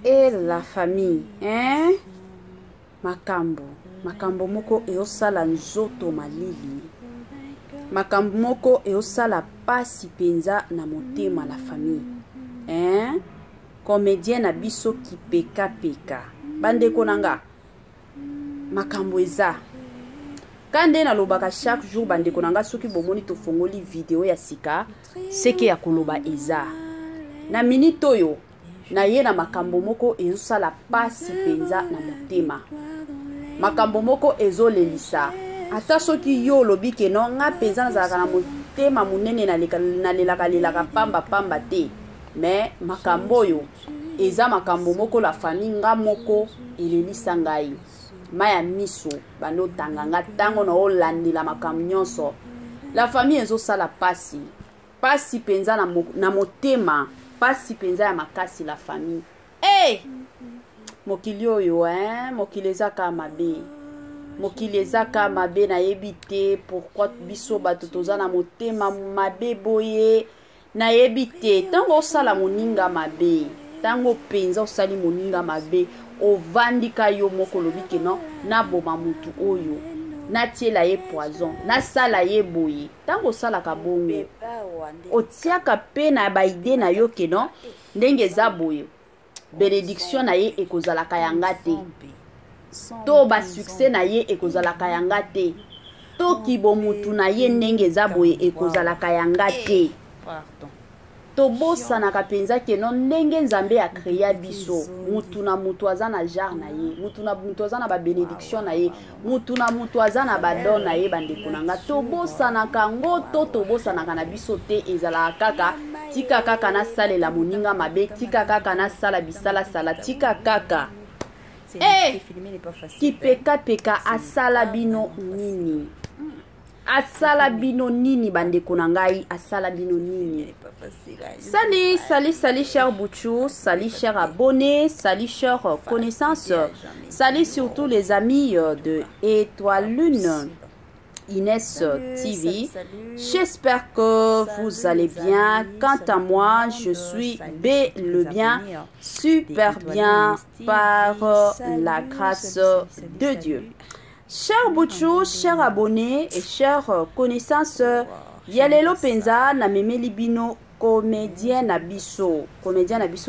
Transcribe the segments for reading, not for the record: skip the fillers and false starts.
et la famille, hein? Makambo moko eosala nzoto malili. Makambo moko eosala pasi penza na motema la famille, hein? Comédien na biso ki peka peka. Bande konanga. Makambo eza. Kande na lobaka chaque jour bande konanga soki bomoni to fongoli video ya sika, seke ya koloba eza. Na minito yo na ye na makambo moko ezosala pasi penza na motema. Makambo moko ezolelisa. Ata soki yo lobi ke no nga penza nazalaka na motema munene na lelaka pamba pamba te. Mais makambo yo eza makambo moko la famille nga moko elelisa ngai. Maya miso bano tanganga tango na olandela makambo nyonso. La famille ezosala pasi. Pasi penza na motema. Pasi penza ya makasi la famille. Hey! Mokili oyo, hein? Mokili ezaka mabe. Mokili ezaka mabe na yebite. Pourquoi biso bato toza na motema mabe boye? Na yebite. Tango osala moninga mabe. Tango penza osali moninga mabe. Ovandika yo moko lobike no. Na boma mutu oyo. Na tiela ye poison. Na sala ye boye. Tango osala kabongo. Otiaka pe na baide na yo ke no. Ndenge za boye. Bénédiction na ye ekozalaka yanga te. To ba succès na ye ekozalaka yanga te. To kibomutu na ye ndenge za boye ekozalaka yanga te. To bosa na kapenza ke non ndenge nzambe a créé biso. Mutu na mutu aza na jar na ye. Mutu na mutu aza na ba bénédiction na ye. Mutu na mutu aza na ba don na ye bande konanga. To bosa na kango to bosa na kana biso te ezala kaka. Tika kaka na sale la moninga mabe. Tika kaka na sala bisala sala. Tika kaka. Ki peka peka asala bino nini. Asala bino nini bande konangai. Asala bino nini. Salut cher Bouchou. Salut cher abonnés. Salut cher connaissances. Salut surtout les amis de Étoile Lune. Inès TV. J'espère que vous allez bien. Quant à moi, je suis le bien, super bien par la grâce de Dieu. Chers Bouchou, chers abonnés et chers connaissances, Yalelo Penza na memeli bino comédien na biso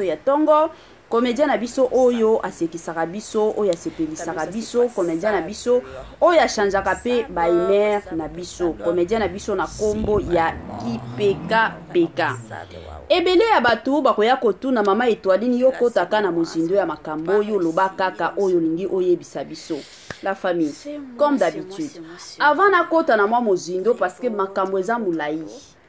ya tongo. Comédien na biso oyo asekisaka biso oyo asepelisaka biso. Comédien na biso oyo achangeaka pe baimer na biso. Comédien na biso na kombo ya Kipeka Peka. Ebele ya batu bakoya kotuna mama Étoiline yo kotaka na mozindo ya makambo oyo loba kaka oyo lingi oyebisa biso. La famille, comme d'habitude. Avant na kota na mwa mozindo parce que makambo eza mulai.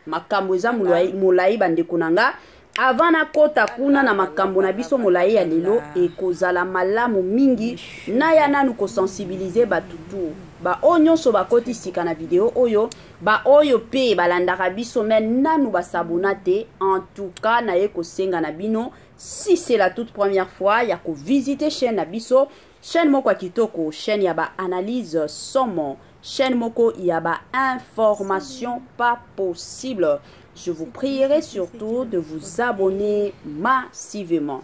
Makambo eza mulai bande konanga. Avant na kota kuna na makambo na biso molai ya lelo ekozala malamu mingi na ya nanu ko sensibiliser batutu ba onyo so bakoti sika na video oyo ba oyo pe balandaka biso men nanu basabona te. En tout cas na ye ko senga na bino si c'est la toute première fois ya ko visiter chaîne na biso, chaîne moko kitoko, chaîne ya ba analyse somo, chaîne moko ya ba information pas possible. Je vous prierai surtout de vous abonner massivement.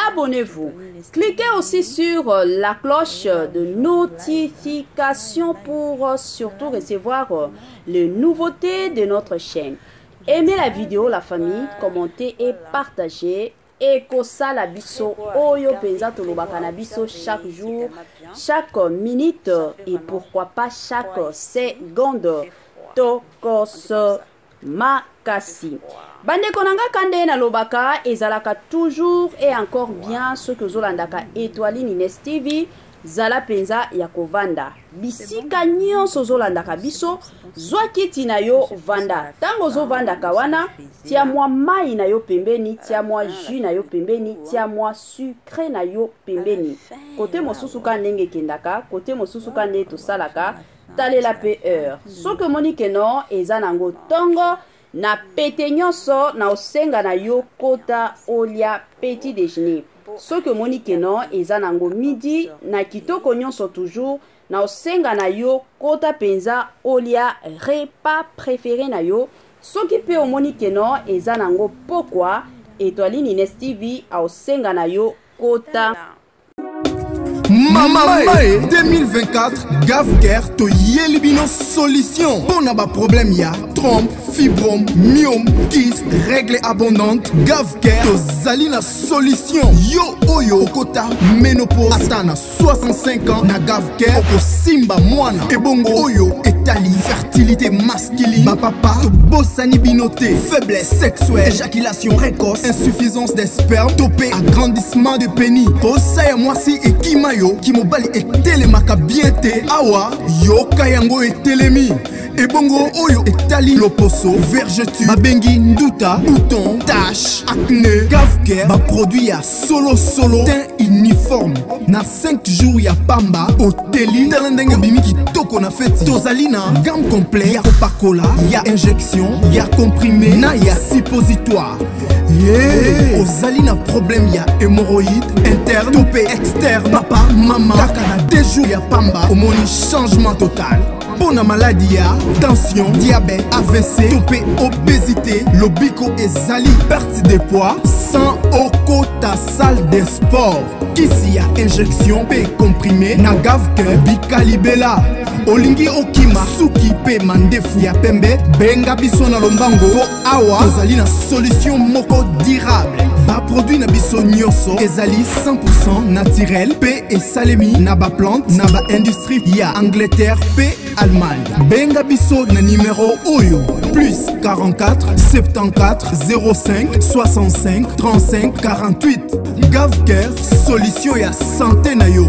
Abonnez-vous. Cliquez aussi sur la cloche de notification pour surtout recevoir les nouveautés de notre chaîne. Aimez la vidéo, la famille, commentez et partagez. Et kosala biso oyo penza tolobaka na biso chaque jour, chaque minute et pourquoi pas chaque seconde. Tokos makasi. Bande konanga kande na lobaka ezalaka toujours et encore bien ce que zolandaka Étoiline Inès TV zala penza ya kovanda. Bisika nyonso zolandaka biso zwa kiti na yo vanda. Tango zo vanda kawana tia mwa mai na yo pembeni, tia mwa jus na yo pembeni, tia mwa sucre na yo pembeni. Kote mosusu ka ndenge kendaka, kote mosusu ka ndenge tosalaka. Talela pe heure. Soke moni keno eza nango tongo na pete nyonso na osenga na yo kota olia petit déjeuner. Soke moni keno eza nango midi na kitoko nyonso toujours na osenga na yo kota penza olia repas préféré na yo. Soki pe omoni keno eza nango pokwa Étoiline Ines TV au senga na yo kota. Mama 2024 Gavker to yelibino solution. Pour na ba problème ya trompe, fibrome, myome, kyste, règle abondante. Gavker to zali na solution. Yo oyo kota ménopause atana 65 ans na Gavker oko simba mwana. Ebongo oyo etali fertilité masculine. Ba papa to bosani binoté, faiblesse sexuelle, éjaculation précoce, insuffisance des spermes, topé agrandissement de pénis. Posa ya mwasi ekimayo ki mobali etelemaka bien te awa yo kayango etelemi ebongo oyo etali loposo vergeture babengi nduta bouton tache acné Gavker ba produit ya solo teint uniforme na 5 jours ya pamba oteli telendenge bimi kitoko na feti tozali na gamme complet ya kopakola ya injection ya comprimé na ya suppositoire. Ozali na problème ya hémorroïde interne topé externe papa mama kaka na 2 jours ya pamba omoni changement total. Pour la maladie ya tension diabète AVC topé obésité lobiko ezali perte de poids sans okota salle de sport kisi ya injection pe comprimé na Gavker bikalibela olingi okima suki pe mandefu ya pembe benga biso na lombango po awa tozali na solution moko durable ba produit na biso nyonso ezali 100% naturel pe esalemi na ba plante na ba industrie ya Angleterre pe Allemagne. Benga biso na numéro oyo plus 44 74 05 65 35 48. Gavker solution ya santé na yo.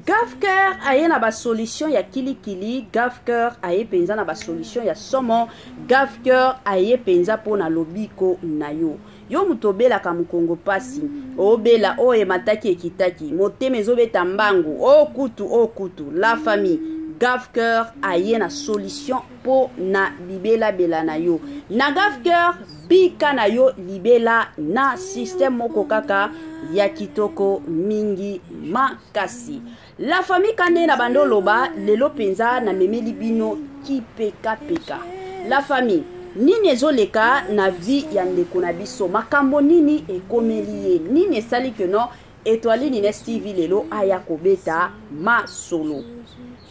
Gavker aye na ba solution ya kilikili, Gavker aye penza na ba solution ya somo, Gavker aye penza po na lobiko na yo. Yo mutobela ka mukongo pasi, obela oye mataki ekitaki, moteme ezobeta mbangu, o kutu, la famille. Gavker aye na solution po na libela bela na yo. Na Gavker bika na yo libela na système moko kaka ya kitoko mingi makasi. La famille kande na bando loba lelo penza na memeli bino ki peka. La famille nini ezoleka na vie ya ndeko na biso makambo nini ekomeli ye nini esali ke no Étoiline Ines TV lelo aya kobeta ma solo.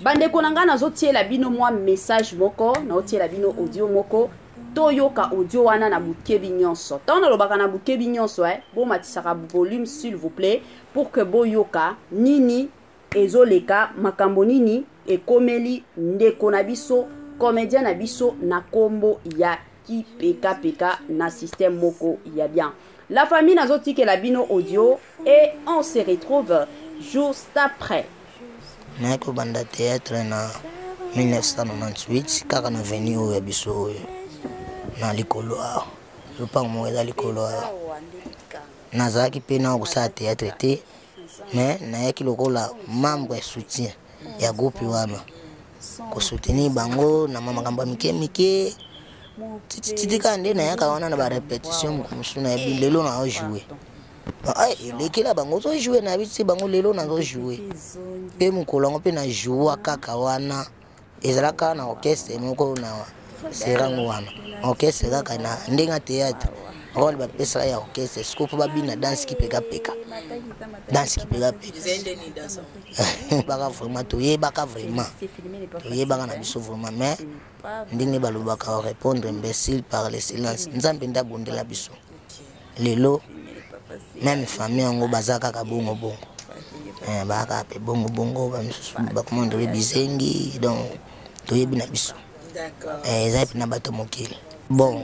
Bandeko nanga nazotiela bino mwa message moko na otiela bino audio moko toyoka audio wana na bukebi nyonso. Tona lobaka na bukebi nyonso bo matisaka volume s'il vous plaît pour que boyoka nini ezoleka makambo nini ekomeli ndeko na biso comédien na biso na kombo ya ki peka na système moko ya bien. La famille nazotike la bino audio et on se retrouve juste après. Nako banda théâtre na 1998 kaka na venu oyo ya biso oyo na likolo awa lopango moko eza likolo awa nazalaki mpe na kosala théâtre te mais nayaki lokola membre ya soutien ya groupe wana kosoutenir bango na makambo ya mike titika nde nayaka wana na barépétition mokomosu nayebi lelo na ojoue lekela bango ozojoue nayebi ti bango lelo nazojoue mpe mokolo yango mpe na joua kaka wana ezalaka na orchestre moko na serango wana orchestre kaka na ndenge ya théâtre role bapesaka ya orchestre siko mpo babina danse kipekapeka baka vraiment toyebaka na biso vraiment mais ndenge balobaka répondre imbécile par le silence nzambe nde abondela biso lelo même famille yango baza kaka bongo baka pe bongo bamisusu bakomandole bizengi donc toyebi na biso eza mpe na bato mokili bon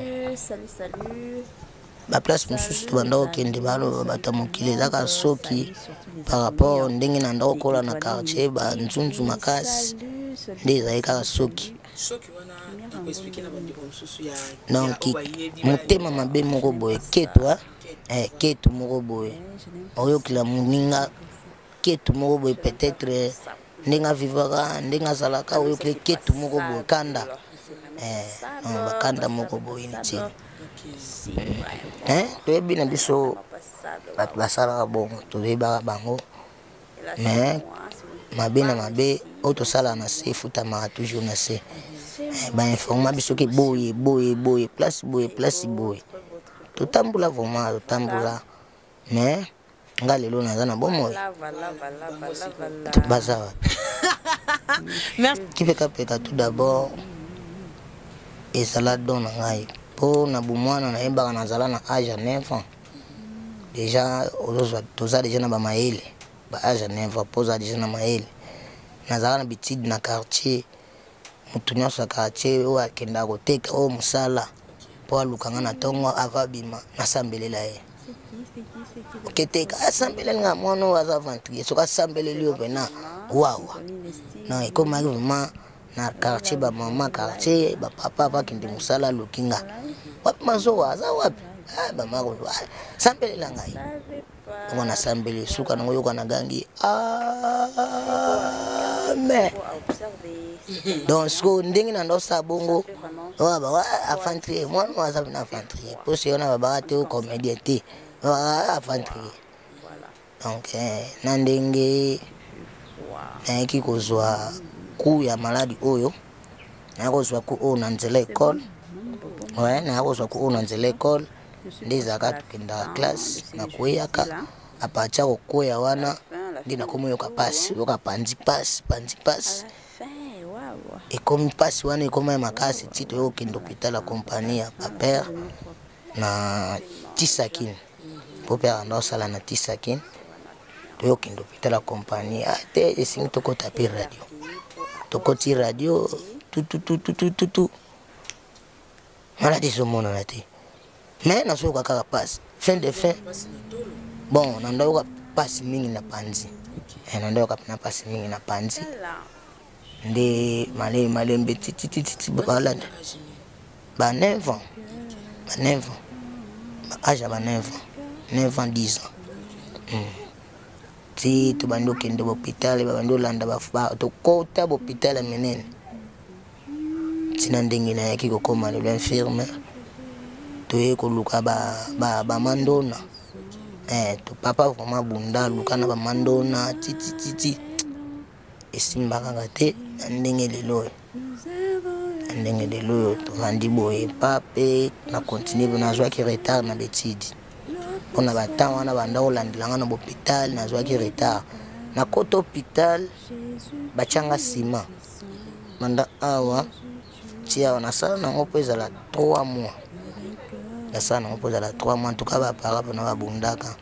ba place mosusu tobanda kokende baloba bato mokili ezaka soki par rapport ndenge na ndako kola na quartier banzunzu makasi nde ezali kaka soki donc motema mabe moko boye ketu moko boye oyokila moninga ketu moko boye peut-être ndenge avivaka ndenge azalaka oyokile ketu moko boye kanda bakanda moko boye nti toyebi na biso bato basalaka bongo toyebaka bango mais mabe na mabe oyo tosalaka na se efutamaka toujours na se bainforma biso ke boye place boye totambula vraiment totambula mais nga lelo naza na bomoi baza wapi kipekapeka tout d'abord ezala don na ngai mpo na bomwana nayebaka nazala na age ya 9 ans déjà toza déjà na bamayele ba age ya 9 ans mpo oza déjà na mayele nazala na bitide na quartier mutu nyonso ya quartier oyo akendaka koteka oyo mosala mpo alukanga na ntongo avabima nasambelela ye oketeka asambeleli nga mwana oyo aza ventrier soki asambeleli yo mpena wawa non ekomaki vraiment na quartier bamama quartier bapapa bakende mosala aluki nga wapi mazowa aza wapi bamako sambelela ngai ngo nasambeli suka nango yoka na gangi amen donc siko ndenge na ndosa bongo oba afantrier mwana waza na afantrier po se yona babaka te comédien te afantrier donc na ndenge nayaki kozwa ku ya maladi oyo nakozwa ku oyo na nzela école nakozwa ku oyo na nzela école nde ezalaka tokendaka classe nakweyaka apatia kokwea wana nde nakomi yoka pasi yoka pandi pasi ekomi pasi wana ekomi makasi ti toyo okende hôpital ya kompani ya bapere na Tisakine mpo pere anda osala na Tisakine toyo okende hôpital ya kompani te esingi tokota pe radio tokoti radio tutututututu maladi ezomonana te mais nasoyoka kaka pasi fin de fin bon nandayoka pasi mingi na panzi nandayoka pena pasi mingi na panzi nde malembe titititi balanda ba 9 ans âge ya ba 9 ans 10 ans ti tobandi okende bhôpital babandi olanda tokota bhôpital menene tina ndenge nayaki kokoma lelo infirme toye koluka bamandona papa vraiment bunda luka na bamandona titititi esimbakaka te na ndenge lelo tovandi boye pape na continue nazwaki retard na betide mpona batemps wana banda kolandelanga na bhôpital nazwaki retard na kota hôpital batianga nsima banda awa ti awa nasala nango mpo ezala 3 mois nasala nango mpo ezala 3 mois ntuka bapara mpona babundaka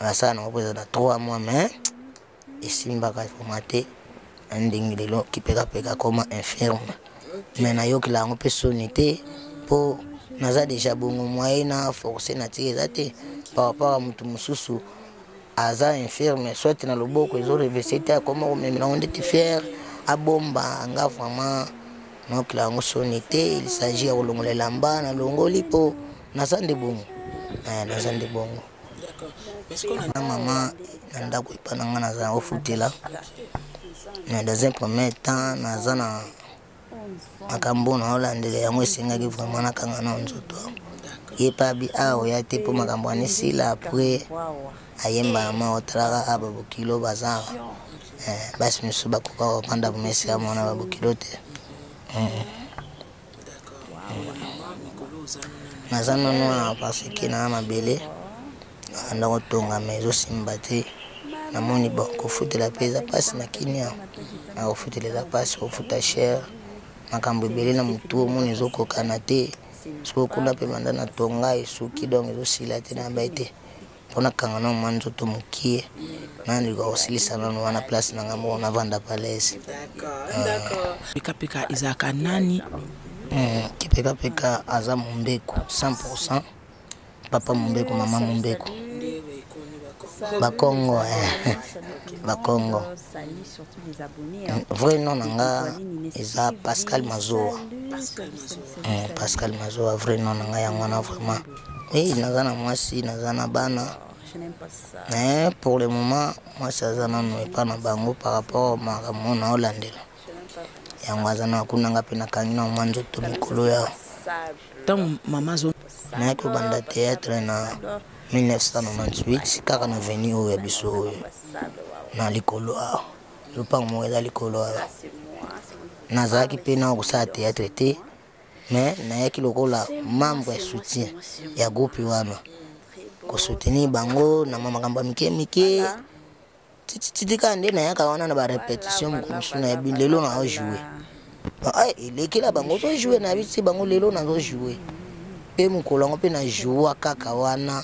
nasala nango mpo ezala 3 mois mais esimbaka foma te na ndenge lelo kipekapeka koma infirme mais nayokela yango mpe soni te mpo naza deja bongo moye na forcé na tiki eza te par rapport à mutu mosusu aza infirme soit na loboko ezorevese te akoma komemela ngo nde te fiere abomba nga vraiment nayokela yango soni te il s'agit ya kolongolela mba nalongoli mpo naza nde bongo na mama na ndako epa na nga naza ofutela mais dans un premier temps naza na makambo na olandela yango esengaki vraiment nakanga na nzoto ye pabi awa ya te mpo makambo anisila apres ayemba na ma otalaka babokilo baza basi misu bakoka kopanda bomesi ya mona babokilo te naza nono na parce que na mabele anda kotonga mais ezosimba te namoni bon kofutela mpe eza mpasi na kinia na kofutela eza mpasi kofuta chere makambo ebele na motu omoni ezokokana te soki kuna mpe banda na tonga esuki donc ezosila te na bai te mpona kanga na mwa nzoto mokie nandika kosilisa nano wana place na ngambo navanda palese Pekapeka ezalaka nani kipekapeka aza Mombeko 100% papa Mombeko mama Mombeko Bakongo Bakongo vrai nom nanga eza Pascal Mazoa vrai nom nanga yango na vraiment naza na mwasi naza na bana mais pour le moment mwasi aza nano epa na bango par rapport makambo na olandela yango aza na kunanga mpe nakangi na mwa nzoto mikolo yao ntango mama zo nayaki kobanda théâtre na 1998 kaka na veni oyo ya biso oyo na likolo awa lopango moko eza likolo awa nazalaki mpe na kosala théâtre te mais nayaki lokola membre ya soutien ya groupe wana kosoutenir bango na makambo ya mike titika nde nayaka wana na barépétition mokomosu nayebi lelo naojoue elekela bango ozojoue nayebi ti bango lelo nazojoue mpe mokolo yango mpe najoua kaka wana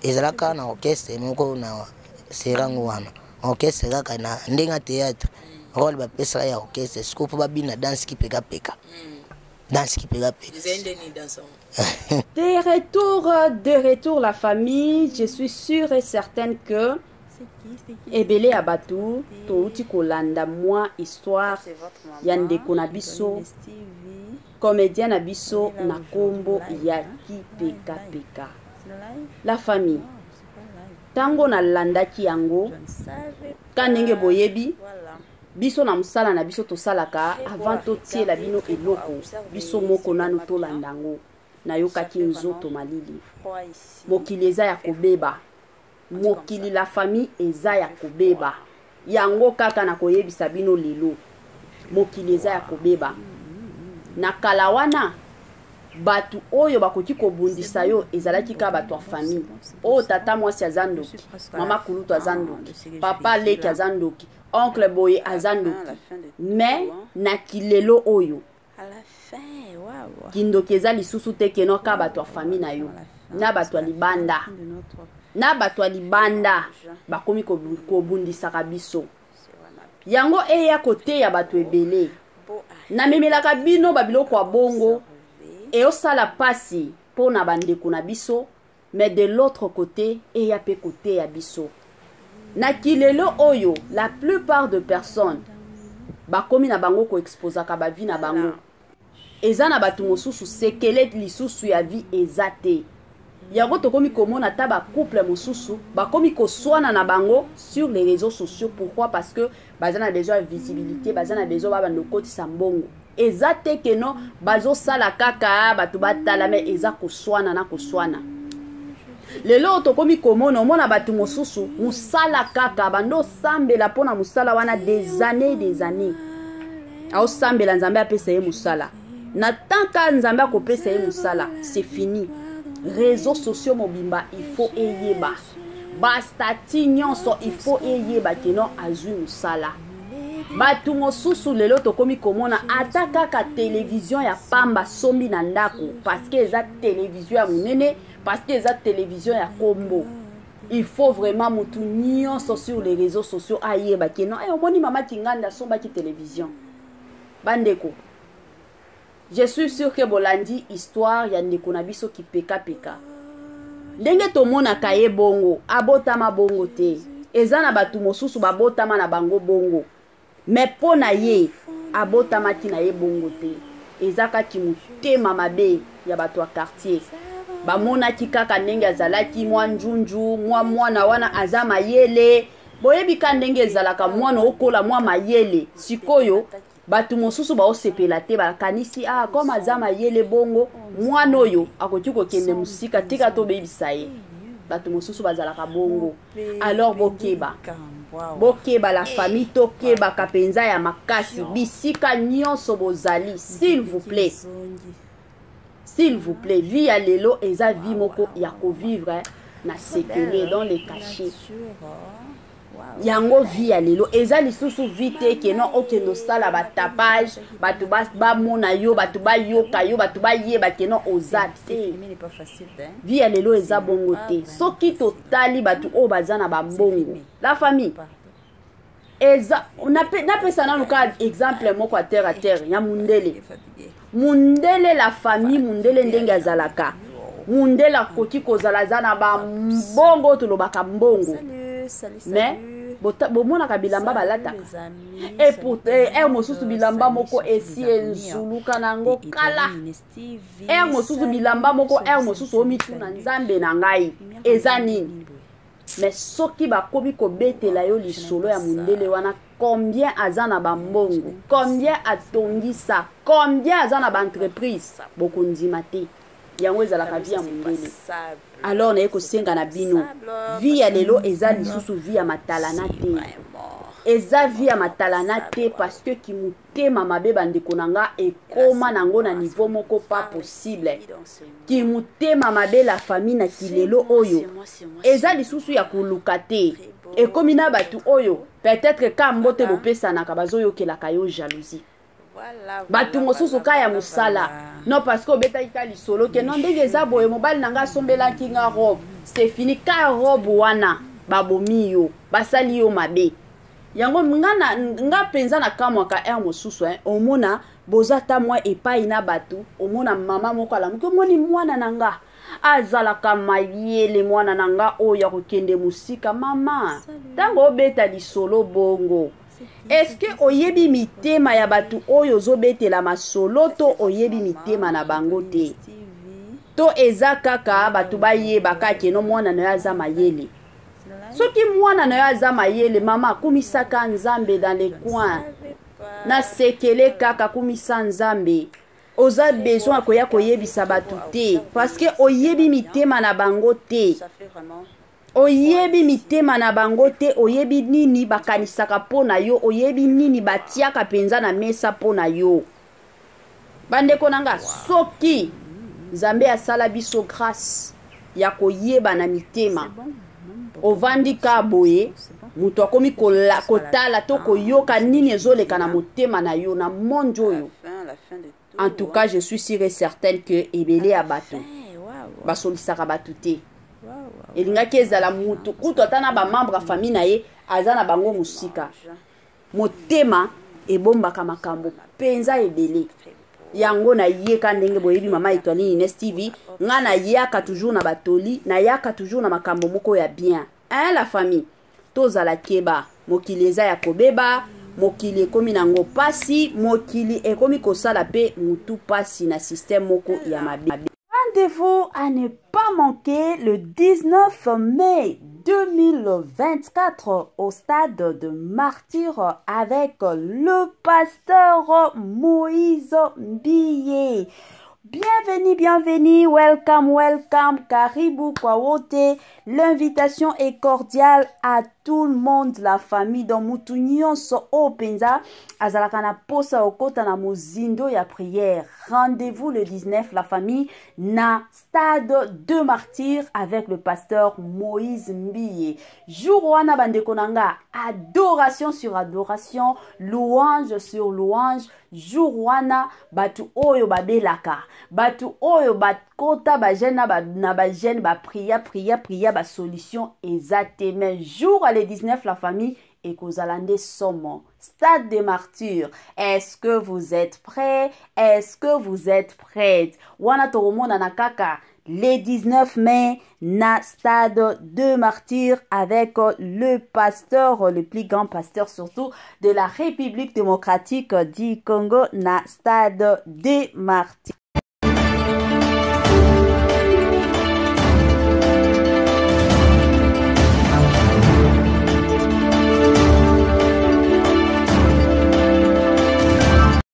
ezalaka na orchestre moko na serango wana orchestre kaka na ndenge ya théâtre role bapesaka ya orchestre siko mpo babina danse kipekapeka danse kipekapeka. De retour la famille, je suis sûre et certaine que ebele ya bato touti kolanda mwa histoire ya ndeko na biso comédien na biso na kombo ya kipekapeka. La famille tango na landaki yango kanenge boyebi biso na musala na biso tosalaka avant totiela bino eloko biso moko nanu tolandango na yokaki nzoto malili mokili eza ya kobeba mokili la famille eza ya kobeba yango kaka na koyebisa bino lelo mokili eza ya kobeba na kala wana batu oyo bakoki kobundisa yo ezalaki ka batu ya famille o tata mwasi azandoki mama kulutu azandoki papa leki azandoki oncle boye azandoki mais na kilelo oyo kindoki eza lisusu te keno ka batu ya famille na yo na batu ya libanda na bato ya libanda bakomi kobundisaka biso yango eya kote ya bato ebele na memelaka bino babiloko ya bongo eosala pasi mpo na bandeko na biso mais de l'autre côté eya pe kote ya biso na kilelo oyo la plupart de personnes bakomi na bango koexposaka bavi na bango eza na bato mosusu sekele lisusu ya vie eza te yango tokomi komona ta ba couple mosusu bakomi koswana na bango sur les réseaux sociaux. Pourquoi? Parce que bazana besoin de visibilité, bazana besoin ba ndokotisa mbongo eza te keno bazo sala kaka batu batala mais eza koswana na koswana lelo tokomi komona omona batu mosusu musala kaka bando sambela pona musala wana des années ao sambela nzambe apesa ye musala na tanka nzambe akopesa ye musala c'est fini. Réseaux sociaux mobimba il faut eyeba bastati nyonso il faut eyeba keno azui musala batu mosusu lelo tokomi komona ata kaka télévision ya pamba sombi na ndako parce que eza télévision ya munene parce que eza télévision ya kombo il faut vraiment mutu nyonso sur les réseaux sociaux ayeba keno omoni mama kinganda sombaki télévision bandeko. Je suis sûr que bolandi histoire ya ndeko na biso kipekapeka ndenge tomona kaye bongo abotama bongo te eza na batu mosusu babotama na bango bongo mais pona ye abotama ki na ye bongo te eza kaki mutema mabe ya batu ya quartier bamona ki kaka ndenge azalaki mwa njunju mwana wana aza mayele boyebi ka ndenge ezalaka mwana okola mwa mayele sikoyo batu mosusu baosepela te bakanisi koma azama yele bongo mwana oyo akoki kokende musika tika to bebisa ye batu mosusu bazalaka bongo. Alors bokeba la famille tokeba kapenza ya makasi bisika nyonso bozali s'il vous plaît vie ya lelo eza vie moko ya kovivre na sekele dans les cachets yango vie ya lelo eza lisusu vite keno okendo sala batapage batu bamona yo batu bayoka yo batu bayeba keno ozate vie ya lelo eza bongo te soki totali batu o bazana bambongo la famille eza napesa nanu ka exemple moko à terre ya mundele la famille mundele ndenge azalaka mundele akoki kozala zana bambongo tolobaka mbongo mais bomonaka bilamba balataka et pourtant mosusu bilamba moko esi enzuluka nango kala mosusu bilamba moko mosusu omituna nzambe na ngai eza nini mais soki bakomi kobetela yo lisolo ya mundele wana combien aza na bambongo combien atongisa combien aza na baentreprise bokondima te yango ezalaka vie ya mundele. Alors na ekosenga na bino vie ya lelo eza lisusu vie ya matalana te eza vie ya matalana te parce que motema mabe bandeko nanga ekoma nango na niveau moko pas possible. Ki motema mabe la famille na kilelo oyo eza lisusu ya koluka te. Ekomi na batu oyo peut-être ka mbote bopesanaka bazoyokelaka yo jalousie. Batu mosusu ka ya musala. Non parce que obeta ika lisolo ke non ndenge eza boye mobali nanga sombelaki nga robe. C'est fini ka robe wana babomi yo basali yo mabe. Yango nga penza na kamwaka mosusu omona bozata mwa epai na batu omona mama moko alamuki omoni mwana nanga azalaka mayele mwana nanga oyo kokende musika mama tango obeta lisolo bongo. Est-ce que oyebi mitema ya batu oyo zobetela masolo to oyebi mitema na bango te? To eza kaka batu bayeba kake no mwana na yaza mayele. Soki mwana na yaza mayele mama kumisaka nzambe dans les coins. Na sekele kaka kumisa nzambe. Oza besoin koya koyebisa batu te parce que oyebi mitema na bango te. Oyebi mitema na bango te, oyebi nini bakanisaka pona yo, oyebi nini batiaka penza na mesa pona yo. Bandeko nanga soki Nzambe asala biso grâce ya koyeba na mitema. Ovandi ka boye mutu akomi kotala to koyoka nini ezoleka na motema na yo na monde oyo. En tout cas, je suis sûre et certaine que ebele ya bato basolisaka batu te. Elingaki ezala mutu kutu atana ba membre ya famille na ye azana bango musika. Motema ebombaka makambo penza ebele. Yango na yeka ndenge boyebi mama Étoile Ines TV nga na yaka toujours na batoli na yaka toujours na makambo moko ya bien. La famille tozala keba mokili eza ya kobeba mokili ekomi nango pasi mokili ekomi kosala pe mutu pasi na système moko ya mabe. Rendez-vous à ne pas manquer le 19 mai 2024 au stade de Martyr avec le pasteur Moïse Mbiye. Bienvenue, bienvenue, welcome, welcome, karibu kwa wote. L'invitation est cordiale à tout le monde, la famille dans mutu nyonso openza azalaka na posa okota na mozindo ya prière. Rendez-vous le 19 la famille na stade de Martyr avec le pasteur Moïse Mbiye. Jour wana bandeko nanga, adoration sur adoration, louange sur louange. Jour wana batu oyo babelaka, batu oyo bakota ba jeune na ba jeune ba priya ba solution ezate. Mais jour à le 19 la famille et kozalande somo stade de Martyr. Est-ce que vous êtes prêts? Est-ce que vous êtes prêtes? Wana toromona na kaka le 19 mai na stade de Martyr avec le pasteur, le plus grand pasteur surtout de la République démocratique du Congo na stade de Martyr.